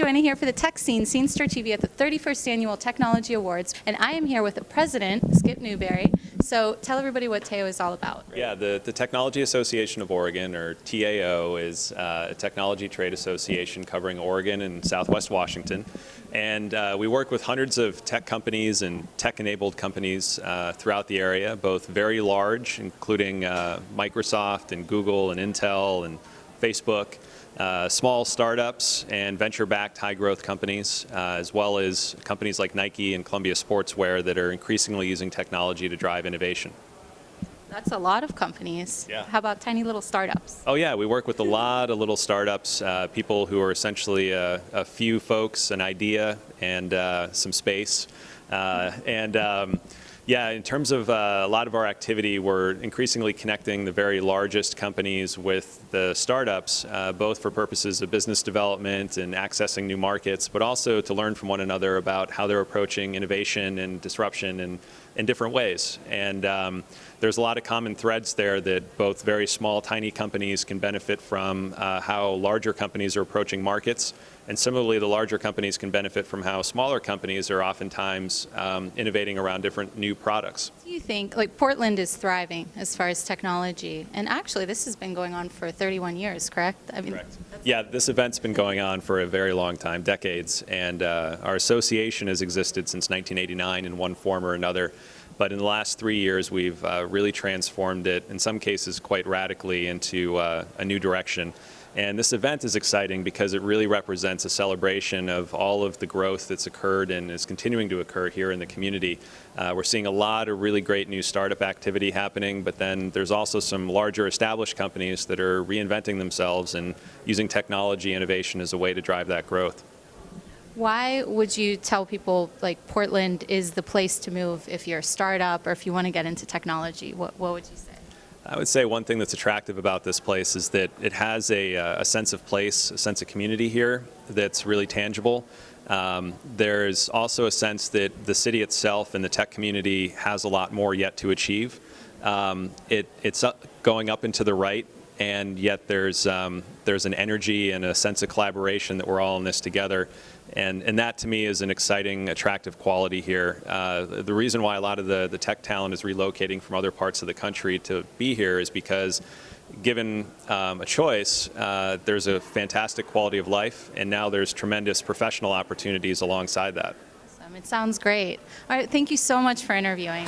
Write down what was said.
joining here for the Tech Scene, Scene Star TV at the 31st Annual Technology Awards, and I am here with the president, Skip Newberry. So tell everybody what TAO is all about. Yeah, the Technology Association of Oregon, or TAO, is a technology trade association covering Oregon and Southwest Washington. And we work with hundreds of tech companies and tech-enabled companies throughout the area, both very large, including Microsoft and Google and Intel and Facebook, small startups and venture-backed high-growth companies, as well as companies like Nike and Columbia Sportswear that are increasingly using technology to drive innovation. That's a lot of companies. Yeah. How about tiny little startups? Oh yeah, we work with a lot of little startups, people who are essentially a few folks, an idea, and some space. Yeah, in terms of a lot of our activity, we're increasingly connecting the very largest companies with the startups, both for purposes of business development and accessing new markets, but also to learn from one another about how they're approaching innovation and disruption in different ways. And there's a lot of common threads there that both very small, tiny companies can benefit from how larger companies are approaching markets. And similarly, the larger companies can benefit from how smaller companies are oftentimes innovating around different new products. Do you think, like, Portland is thriving as far as technology, and actually this has been going on for 31 years, correct? I mean, correct. Yeah, this event's been going on for a very long time, decades, and our association has existed since 1989 in one form or another. But in the last 3 years, we've really transformed it, in some cases quite radically, into a new direction. And this event is exciting because it really represents a celebration of all of the growth that's occurred and is continuing to occur here in the community. We're seeing a lot of really great new startup activity happening, but then there's also some larger established companies that are reinventing themselves and using technology innovation as a way to drive that growth. why would you tell people, like, Portland is the place to move if you're a startup or if you want to get into technology? What would you say? I would say one thing that's attractive about this place is that it has a sense of place, a sense of community here that's really tangible. There's also a sense that the city itself and the tech community has a lot more yet to achieve. It's going up and to the right, and yet there's an energy and a sense of collaboration that we're all in this together. And that, to me, is an exciting, attractive quality here. The reason why a lot of the tech talent is relocating from other parts of the country to be here is because, given a choice, there's a fantastic quality of life, and now there's tremendous professional opportunities alongside that. Awesome. It sounds great. All right, thank you so much for interviewing.